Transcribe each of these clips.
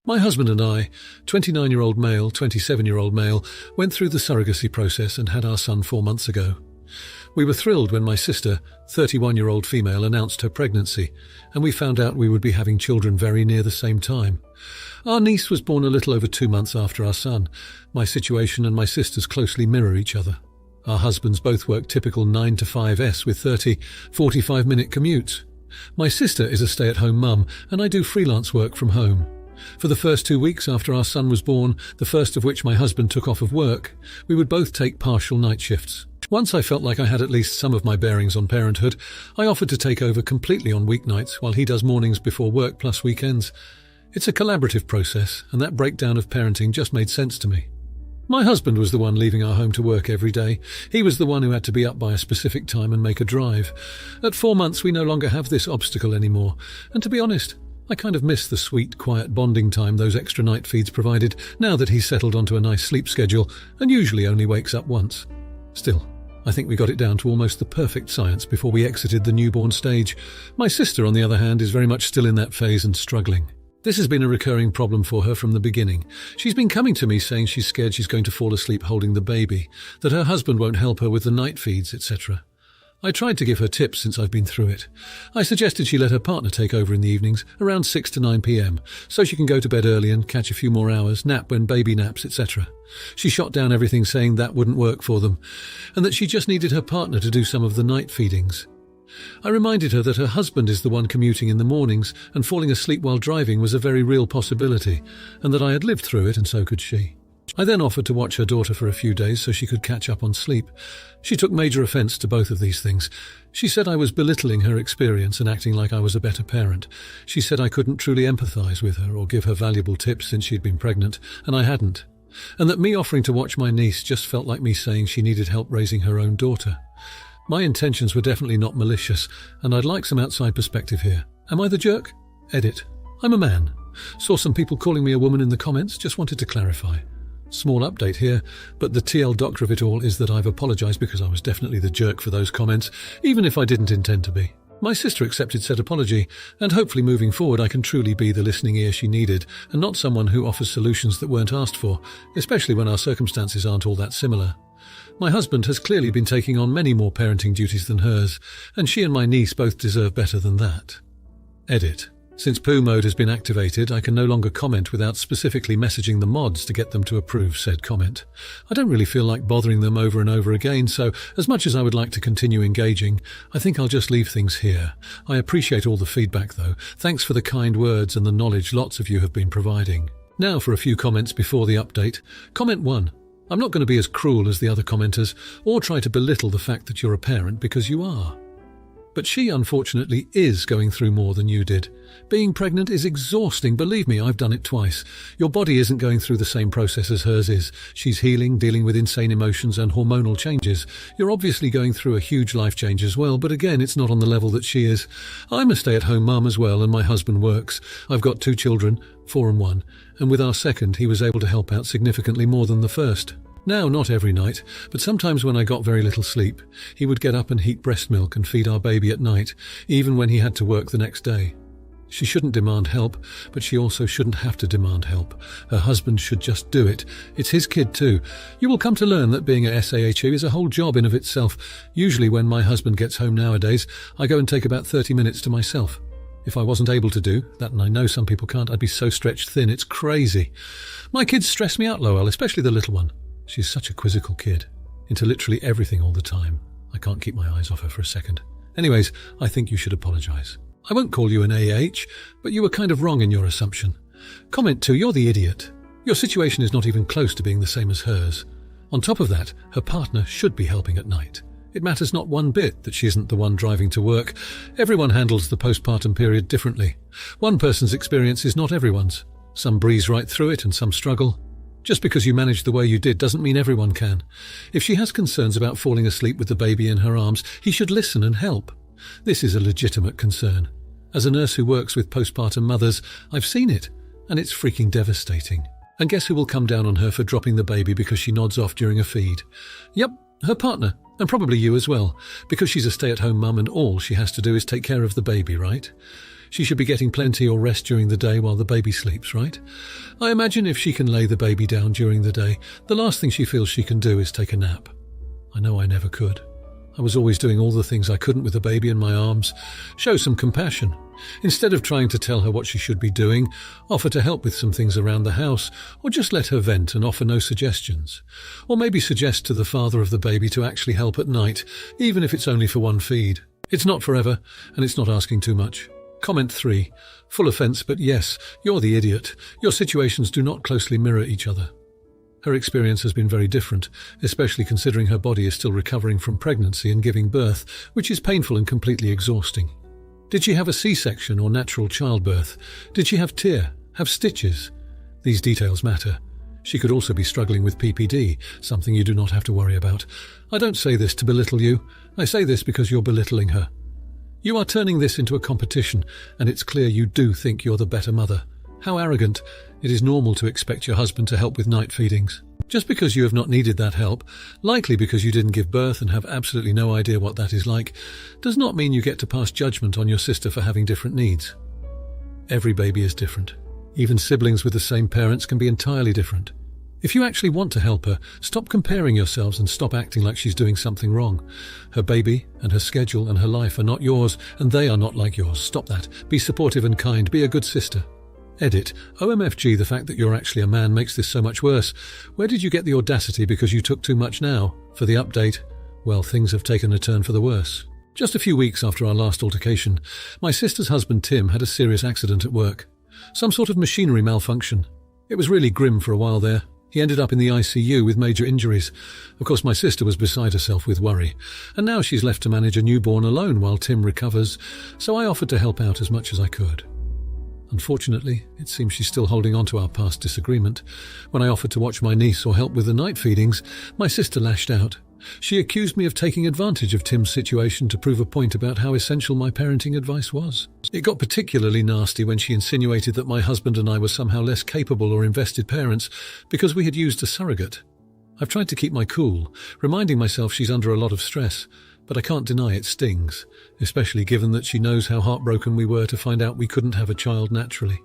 My husband and I, 29-year-old male, 27-year-old male, went through the surrogacy process and had our son 4 months ago. We were thrilled when my sister, 31-year-old female, announced her pregnancy, and we found out we would be having children very near the same time. Our niece was born a little over 2 months after our son. My situation and my sister's closely mirror each other. Our husbands both work typical 9 to 5s with 30, 45-minute commutes. My sister is a stay-at-home mum, and I do freelance work from home. For the first 2 weeks after our son was born, the first of which my husband took off of work, we would both take partial night shifts. Once I felt like I had at least some of my bearings on parenthood, I offered to take over completely on weeknights while he does mornings before work plus weekends. It's a collaborative process, and that breakdown of parenting just made sense to me. My husband was the one leaving our home to work every day. He was the one who had to be up by a specific time and make a drive. At 4 months, we no longer have this obstacle anymore, and to be honest, I kind of miss the sweet, quiet bonding time those extra night feeds provided, now that he's settled onto a nice sleep schedule and usually only wakes up once. Still, I think we got it down to almost the perfect science before we exited the newborn stage. My sister, on the other hand, is very much still in that phase and struggling. This has been a recurring problem for her from the beginning. She's been coming to me saying she's scared she's going to fall asleep holding the baby, that her husband won't help her with the night feeds, etc. I tried to give her tips since I've been through it. I suggested she let her partner take over in the evenings, around 6 to 9 p.m, so she can go to bed early and catch a few more hours, nap when baby naps, etc. She shot down everything saying that wouldn't work for them, and that she just needed her partner to do some of the night feedings. I reminded her that her husband is the one commuting in the mornings, and falling asleep while driving was a very real possibility, and that I had lived through it and so could she. I then offered to watch her daughter for a few days so she could catch up on sleep. She took major offence to both of these things. She said I was belittling her experience and acting like I was a better parent. She said I couldn't truly empathise with her or give her valuable tips since she'd been pregnant, and I hadn't. And that me offering to watch my niece just felt like me saying she needed help raising her own daughter. My intentions were definitely not malicious, and I'd like some outside perspective here. Am I the jerk? Edit. I'm a man. Saw some people calling me a woman in the comments, just wanted to clarify. Small update here, but the TL doctor of it all is that I've apologised because I was definitely the jerk for those comments, even if I didn't intend to be. My sister accepted said apology, and hopefully moving forward I can truly be the listening ear she needed, and not someone who offers solutions that weren't asked for, especially when our circumstances aren't all that similar. My husband has clearly been taking on many more parenting duties than hers, and she and my niece both deserve better than that. Edit. Since poo mode has been activated, I can no longer comment without specifically messaging the mods to get them to approve said comment. I don't really feel like bothering them over and over again, so as much as I would like to continue engaging, I think I'll just leave things here. I appreciate all the feedback though. Thanks for the kind words and the knowledge lots of you have been providing. Now for a few comments before the update. Comment 1. I'm not going to be as cruel as the other commenters, or try to belittle the fact that you're a parent because you are. But she, unfortunately, is going through more than you did. Being pregnant is exhausting, believe me, I've done it twice. Your body isn't going through the same process as hers is. She's healing, dealing with insane emotions and hormonal changes. You're obviously going through a huge life change as well, but again, it's not on the level that she is. I'm a stay-at-home mum as well, and my husband works. I've got 2 children, 4 and 1, and with our second, he was able to help out significantly more than the first. Now, not every night, but sometimes when I got very little sleep, he would get up and heat breast milk and feed our baby at night, even when he had to work the next day. She shouldn't demand help, but she also shouldn't have to demand help. Her husband should just do it. It's his kid too. You will come to learn that being a SAHU is a whole job in of itself. Usually when my husband gets home nowadays, I go and take about 30 minutes to myself. If I wasn't able to do that, and I know some people can't, I'd be so stretched thin, it's crazy. My kids stress me out, Lowell, especially the little one. She's such a quizzical kid, into literally everything all the time. I can't keep my eyes off her for a second. Anyways, I think you should apologise. I won't call you an AH, but you were kind of wrong in your assumption. Comment 2, you're the idiot. Your situation is not even close to being the same as hers. On top of that, her partner should be helping at night. It matters not one bit that she isn't the one driving to work. Everyone handles the postpartum period differently. One person's experience is not everyone's. Some breeze right through it and some struggle. Just because you managed the way you did doesn't mean everyone can. If she has concerns about falling asleep with the baby in her arms, he should listen and help. This is a legitimate concern. As a nurse who works with postpartum mothers, I've seen it, and it's freaking devastating. And guess who will come down on her for dropping the baby because she nods off during a feed? Yep, her partner, and probably you as well, because she's a stay-at-home mum and all she has to do is take care of the baby, right? She should be getting plenty or rest during the day while the baby sleeps, right? I imagine if she can lay the baby down during the day, the last thing she feels she can do is take a nap. I know I never could. I was always doing all the things I couldn't with the baby in my arms. Show some compassion. Instead of trying to tell her what she should be doing, offer to help with some things around the house, or just let her vent and offer no suggestions. Or maybe suggest to the father of the baby to actually help at night, even if it's only for one feed. It's not forever, and it's not asking too much. Comment 3. Full offence, but yes, you're the idiot. Your situations do not closely mirror each other. Her experience has been very different, especially considering her body is still recovering from pregnancy and giving birth, which is painful and completely exhausting. Did she have a C-section or natural childbirth? Did she have tear, have stitches? These details matter. She could also be struggling with PPD, something you do not have to worry about. I don't say this to belittle you. I say this because you're belittling her. You are turning this into a competition, and it's clear you do think you're the better mother. How arrogant. It is normal to expect your husband to help with night feedings. Just because you have not needed that help, likely because you didn't give birth and have absolutely no idea what that is like, does not mean you get to pass judgment on your sister for having different needs. Every baby is different. Even siblings with the same parents can be entirely different. If you actually want to help her, stop comparing yourselves and stop acting like she's doing something wrong. Her baby and her schedule and her life are not yours, and they are not like yours. Stop that. Be supportive and kind. Be a good sister. Edit. OMFG, the fact that you're actually a man makes this so much worse. Where did you get the audacity because you took too much now? For the update, well, things have taken a turn for the worse. Just a few weeks after our last altercation, my sister's husband Tim had a serious accident at work. Some sort of machinery malfunction. It was really grim for a while there. He ended up in the ICU with major injuries. Of course, my sister was beside herself with worry, and now she's left to manage a newborn alone while Tim recovers, so I offered to help out as much as I could. Unfortunately, it seems she's still holding on to our past disagreement. When I offered to watch my niece or help with the night feedings, my sister lashed out. She accused me of taking advantage of Tim's situation to prove a point about how essential my parenting advice was. It got particularly nasty when she insinuated that my husband and I were somehow less capable or invested parents because we had used a surrogate. I've tried to keep my cool, reminding myself she's under a lot of stress, but I can't deny it stings, especially given that she knows how heartbroken we were to find out we couldn't have a child naturally.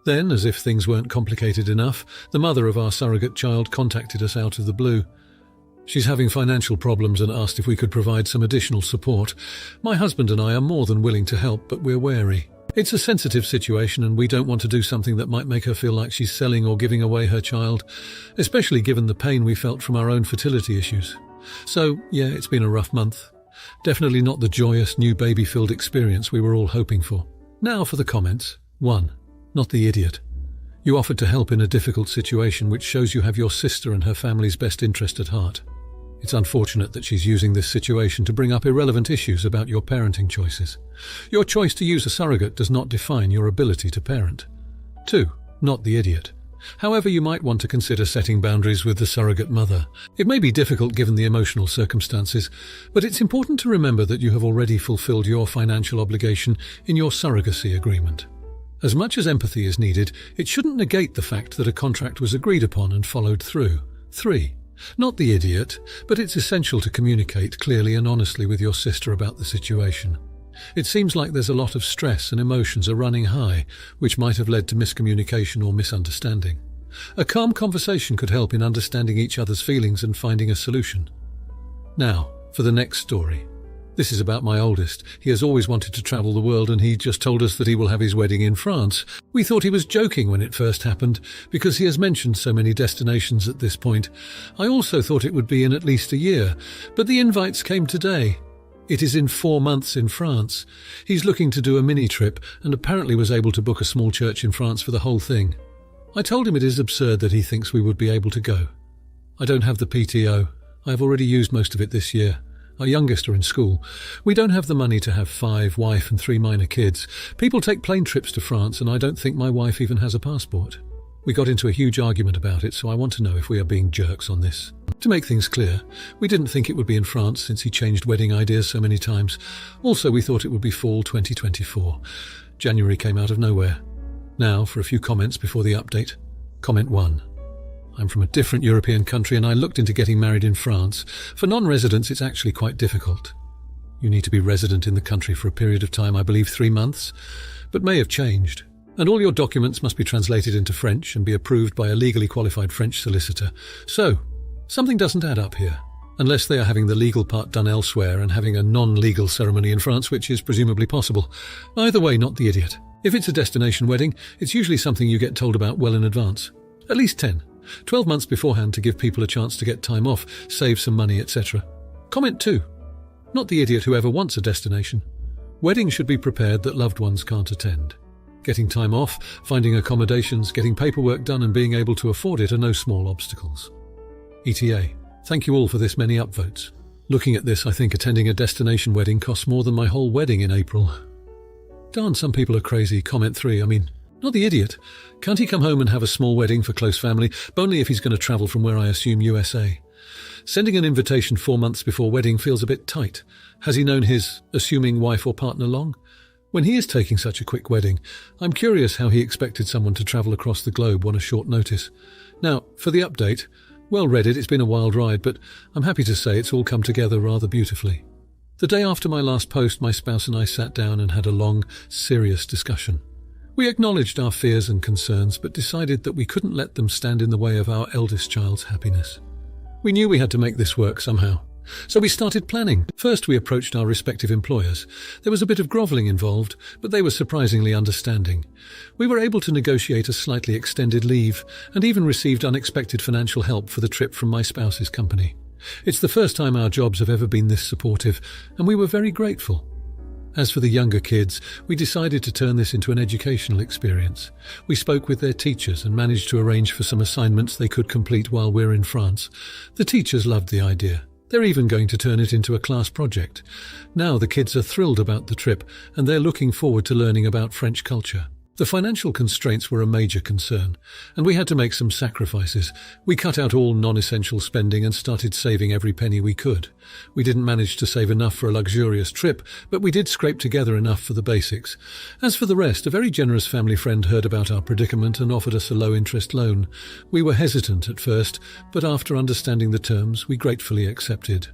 Then, as if things weren't complicated enough, the mother of our surrogate child contacted us out of the blue. She's having financial problems and asked if we could provide some additional support. My husband and I are more than willing to help, but we're wary. It's a sensitive situation and we don't want to do something that might make her feel like she's selling or giving away her child, especially given the pain we felt from our own fertility issues. So, yeah, it's been a rough month. Definitely not the joyous, new baby-filled experience we were all hoping for. Now for the comments. 1. Not the idiot. You offered to help in a difficult situation, which shows you have your sister and her family's best interest at heart. It's unfortunate that she's using this situation to bring up irrelevant issues about your parenting choices. Your choice to use a surrogate does not define your ability to parent. 2. Not the idiot. However, you might want to consider setting boundaries with the surrogate mother. It may be difficult given the emotional circumstances, but it's important to remember that you have already fulfilled your financial obligation in your surrogacy agreement. As much as empathy is needed, it shouldn't negate the fact that a contract was agreed upon and followed through. 3. Not the idiot, but it's essential to communicate clearly and honestly with your sister about the situation. It seems like there's a lot of stress and emotions are running high, which might have led to miscommunication or misunderstanding. A calm conversation could help in understanding each other's feelings and finding a solution. Now, for the next story. This is about my oldest. He has always wanted to travel the world and he just told us that he will have his wedding in France. We thought he was joking when it first happened, because he has mentioned so many destinations at this point. I also thought it would be in at least a year, but the invites came today. It is in 4 months in France. He's looking to do a mini-trip and apparently was able to book a small church in France for the whole thing. I told him it is absurd that he thinks we would be able to go. I don't have the PTO. I have already used most of it this year. Our youngest are in school. We don't have the money to have 5 wife and 3 minor kids. People take plane trips to France and I don't think my wife even has a passport. We got into a huge argument about it, so I want to know if we are being jerks on this. To make things clear, we didn't think it would be in France since he changed wedding ideas so many times. Also, we thought it would be fall 2024. January came out of nowhere. Now, for a few comments before the update. Comment 1. I'm from a different European country and I looked into getting married in France. For non-residents, it's actually quite difficult. You need to be resident in the country for a period of time, I believe 3 months, but may have changed. And all your documents must be translated into French and be approved by a legally qualified French solicitor. So, something doesn't add up here. Unless they are having the legal part done elsewhere and having a non-legal ceremony in France, which is presumably possible. Either way, not the idiot. If it's a destination wedding, it's usually something you get told about well in advance. At least 12 months beforehand to give people a chance to get time off, save some money, etc. Comment 2. Not the idiot who ever wants a destination. Weddings should be prepared that loved ones can't attend. Getting time off, finding accommodations, getting paperwork done and being able to afford it are no small obstacles. ETA. Thank you all for this many upvotes. Looking at this, I think attending a destination wedding costs more than my whole wedding in April. Darn, some people are crazy. Comment 3. Not the idiot. Can't he come home and have a small wedding for close family, but only if he's going to travel from where I assume USA? Sending an invitation 4 months before wedding feels a bit tight. Has he known his assuming wife or partner long? When he is taking such a quick wedding, I'm curious how he expected someone to travel across the globe on a short notice. Now, for the update, well read it, it's been a wild ride, but I'm happy to say it's all come together rather beautifully. The day after my last post, my spouse and I sat down and had a long, serious discussion. We acknowledged our fears and concerns, but decided that we couldn't let them stand in the way of our eldest child's happiness. We knew we had to make this work somehow. So we started planning. First, we approached our respective employers. There was a bit of grovelling involved, but they were surprisingly understanding. We were able to negotiate a slightly extended leave and even received unexpected financial help for the trip from my spouse's company. It's the first time our jobs have ever been this supportive, and we were very grateful. As for the younger kids, we decided to turn this into an educational experience. We spoke with their teachers and managed to arrange for some assignments they could complete while we're in France. The teachers loved the idea. They're even going to turn it into a class project. Now the kids are thrilled about the trip and they're looking forward to learning about French culture. The financial constraints were a major concern, and we had to make some sacrifices. We cut out all non-essential spending and started saving every penny we could. We didn't manage to save enough for a luxurious trip, but we did scrape together enough for the basics. As for the rest, a very generous family friend heard about our predicament and offered us a low-interest loan. We were hesitant at first, but after understanding the terms, we gratefully accepted.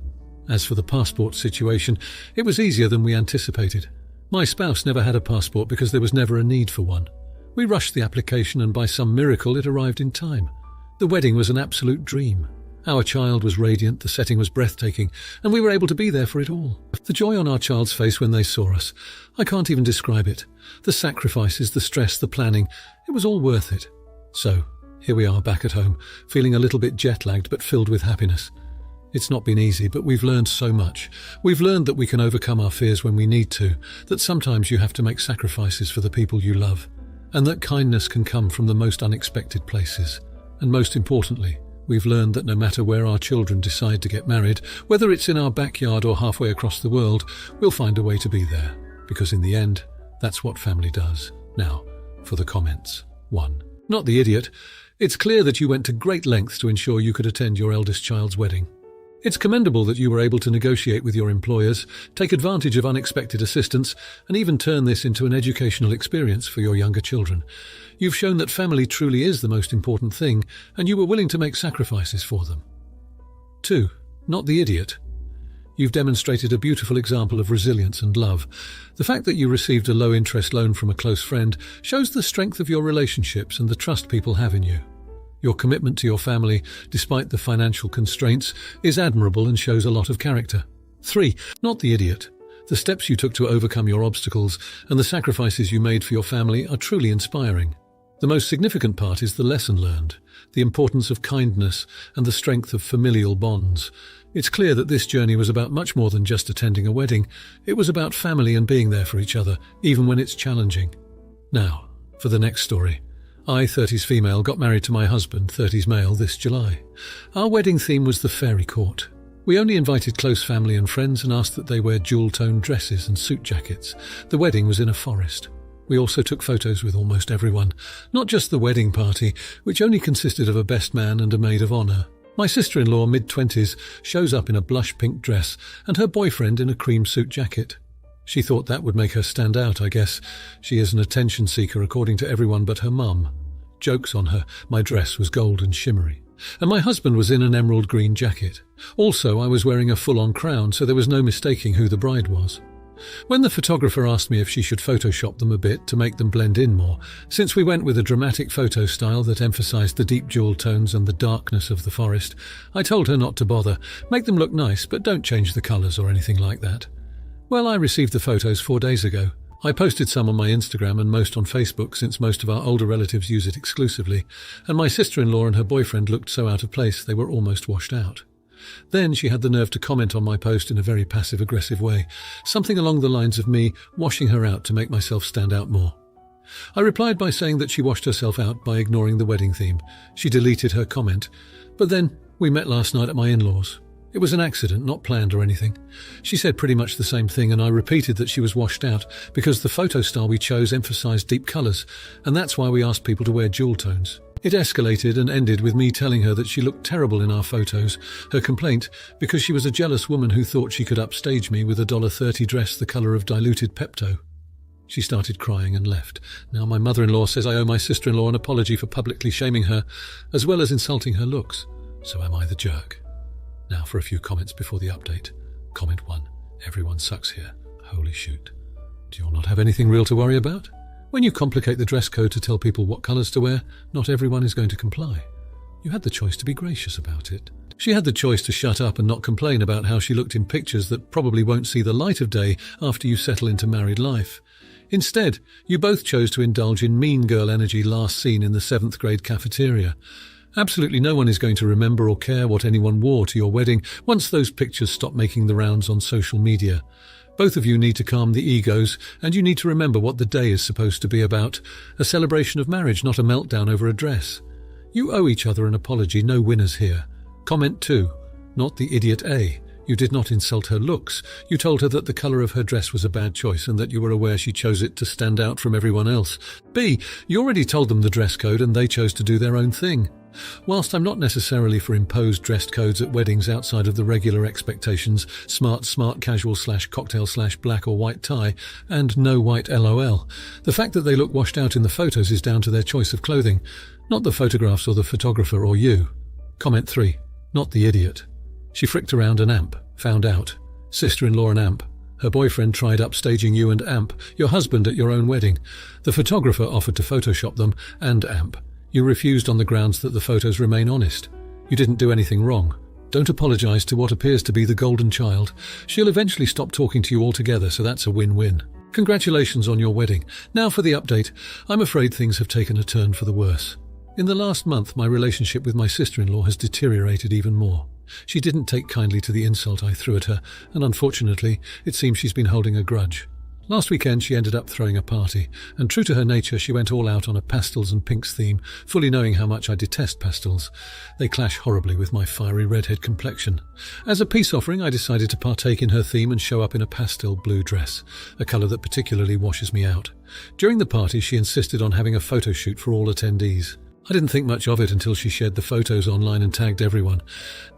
As for the passport situation, it was easier than we anticipated. My spouse never had a passport because there was never a need for one. We rushed the application and by some miracle it arrived in time. The wedding was an absolute dream. Our child was radiant, the setting was breathtaking, and we were able to be there for it all. The joy on our child's face when they saw us, I can't even describe it. The sacrifices, the stress, the planning, it was all worth it. So, here we are back at home, feeling a little bit jet-lagged but filled with happiness. It's not been easy, but we've learned so much. We've learned that we can overcome our fears when we need to, that sometimes you have to make sacrifices for the people you love, and that kindness can come from the most unexpected places. And most importantly, we've learned that no matter where our children decide to get married, whether it's in our backyard or halfway across the world, we'll find a way to be there. Because in the end, that's what family does. Now, for the comments. 1. Not the idiot. It's clear that you went to great lengths to ensure you could attend your eldest child's wedding. It's commendable that you were able to negotiate with your employers, take advantage of unexpected assistance, and even turn this into an educational experience for your younger children. You've shown that family truly is the most important thing, and you were willing to make sacrifices for them. 2. Not the idiot. You've demonstrated a beautiful example of resilience and love. The fact that you received a low-interest loan from a close friend shows the strength of your relationships and the trust people have in you. Your commitment to your family, despite the financial constraints, is admirable and shows a lot of character. 3. Not the idiot. The steps you took to overcome your obstacles and the sacrifices you made for your family are truly inspiring. The most significant part is the lesson learned, the importance of kindness and the strength of familial bonds. It's clear that this journey was about much more than just attending a wedding. It was about family and being there for each other, even when it's challenging. Now, for the next story. I, 30s female, got married to my husband, 30s male, this July. Our wedding theme was the fairy court. We only invited close family and friends and asked that they wear jewel-toned dresses and suit jackets. The wedding was in a forest. We also took photos with almost everyone, not just the wedding party, which only consisted of a best man and a maid of honour. My sister-in-law, mid-20s, shows up in a blush pink dress and her boyfriend in a cream suit jacket. She thought that would make her stand out, I guess. She is an attention seeker according to everyone but her mum. Jokes on her, my dress was gold and shimmery. And my husband was in an emerald green jacket. Also, I was wearing a full-on crown, so there was no mistaking who the bride was. When the photographer asked me if she should Photoshop them a bit to make them blend in more, since we went with a dramatic photo style that emphasised the deep jewel tones and the darkness of the forest, I told her not to bother. Make them look nice, but don't change the colours or anything like that. Well, I received the photos 4 days ago. I posted some on my Instagram and most on Facebook, since most of our older relatives use it exclusively, and my sister-in-law and her boyfriend looked so out of place they were almost washed out. Then she had the nerve to comment on my post in a very passive-aggressive way, something along the lines of me washing her out to make myself stand out more. I replied by saying that she washed herself out by ignoring the wedding theme. She deleted her comment, but then we met last night at my in-laws. It was an accident, not planned or anything. She said pretty much the same thing, and I repeated that she was washed out because the photo style we chose emphasised deep colours, and that's why we asked people to wear jewel tones. It escalated and ended with me telling her that she looked terrible in our photos, her complaint because she was a jealous woman who thought she could upstage me with a $30 dress the colour of diluted Pepto. She started crying and left. Now my mother-in-law says I owe my sister-in-law an apology for publicly shaming her, as well as insulting her looks. So am I the jerk? Now for a few comments before the update. Comment 1. Everyone sucks here. Holy shoot. Do you all not have anything real to worry about? When you complicate the dress code to tell people what colours to wear, not everyone is going to comply. You had the choice to be gracious about it. She had the choice to shut up and not complain about how she looked in pictures that probably won't see the light of day after you settle into married life. Instead, you both chose to indulge in mean girl energy last seen in the 7th grade cafeteria. Absolutely no one is going to remember or care what anyone wore to your wedding once those pictures stop making the rounds on social media. Both of you need to calm the egos, and you need to remember what the day is supposed to be about. A celebration of marriage, not a meltdown over a dress. You owe each other an apology, no winners here. Comment 2. Not the idiot A. You did not insult her looks. You told her that the colour of her dress was a bad choice and that you were aware she chose it to stand out from everyone else. B. You already told them the dress code and they chose to do their own thing. Whilst I'm not necessarily for imposed dress codes at weddings outside of the regular expectations, smart casual / cocktail / black or white tie, and no white LOL, the fact that they look washed out in the photos is down to their choice of clothing, not the photographs or the photographer or you. Comment 3. Not the idiot. She fricked around an amp, found out. Sister-in-law an amp. Her boyfriend tried upstaging you and amp, your husband at your own wedding. The photographer offered to Photoshop them and amp. You refused on the grounds that the photos remain honest. You didn't do anything wrong. Don't apologise to what appears to be the golden child. She'll eventually stop talking to you altogether, so that's a win-win. Congratulations on your wedding. Now for the update. I'm afraid things have taken a turn for the worse. In the last month, my relationship with my sister-in-law has deteriorated even more. She didn't take kindly to the insult I threw at her, and unfortunately, it seems she's been holding a grudge. Last weekend she ended up throwing a party, and true to her nature she went all out on a pastels and pinks theme, fully knowing how much I detest pastels. They clash horribly with my fiery redhead complexion. As a peace offering I decided to partake in her theme and show up in a pastel blue dress, a colour that particularly washes me out. During the party she insisted on having a photo shoot for all attendees. I didn't think much of it until she shared the photos online and tagged everyone.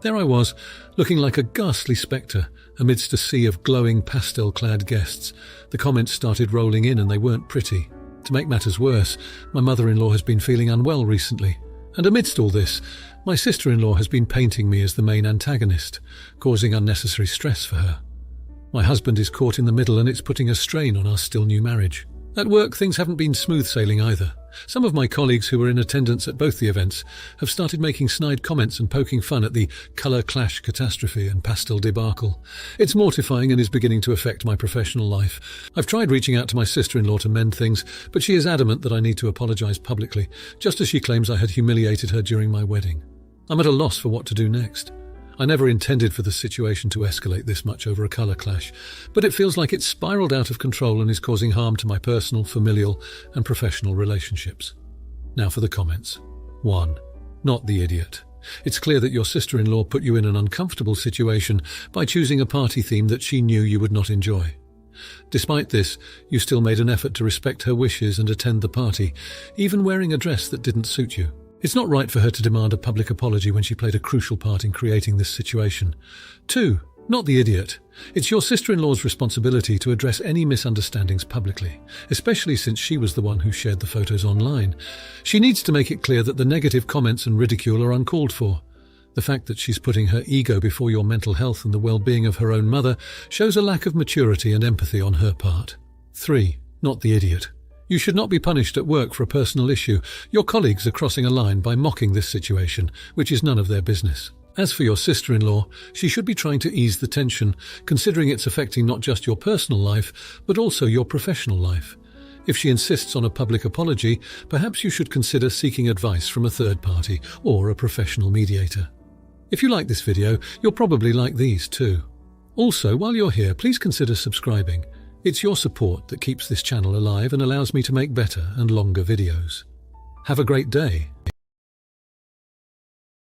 There I was, looking like a ghastly spectre, amidst a sea of glowing pastel-clad guests. The comments started rolling in and they weren't pretty. To make matters worse, my mother-in-law has been feeling unwell recently. And amidst all this, my sister-in-law has been painting me as the main antagonist, causing unnecessary stress for her. My husband is caught in the middle and it's putting a strain on our still-new marriage. At work, things haven't been smooth sailing either. Some of my colleagues who were in attendance at both the events have started making snide comments and poking fun at the colour clash catastrophe and pastel debacle. It's mortifying and is beginning to affect my professional life. I've tried reaching out to my sister-in-law to mend things, but she is adamant that I need to apologise publicly, just as she claims I had humiliated her during my wedding. I'm at a loss for what to do next. I never intended for the situation to escalate this much over a colour clash, but it feels like it's spiralled out of control and is causing harm to my personal, familial and professional relationships. Now for the comments. 1. Not the idiot. It's clear that your sister-in-law put you in an uncomfortable situation by choosing a party theme that she knew you would not enjoy. Despite this, you still made an effort to respect her wishes and attend the party, even wearing a dress that didn't suit you. It's not right for her to demand a public apology when she played a crucial part in creating this situation. 2. Not the idiot. It's your sister-in-law's responsibility to address any misunderstandings publicly, especially since she was the one who shared the photos online. She needs to make it clear that the negative comments and ridicule are uncalled for. The fact that she's putting her ego before your mental health and the well-being of her own mother shows a lack of maturity and empathy on her part. 3. Not the idiot. You should not be punished at work for a personal issue. Your colleagues are crossing a line by mocking this situation, which is none of their business. As for your sister-in-law, she should be trying to ease the tension, considering it's affecting not just your personal life, but also your professional life. If she insists on a public apology, perhaps you should consider seeking advice from a third party or a professional mediator. If you like this video, you'll probably like these too. Also, while you're here, please consider subscribing. It's your support that keeps this channel alive and allows me to make better and longer videos. Have a great day.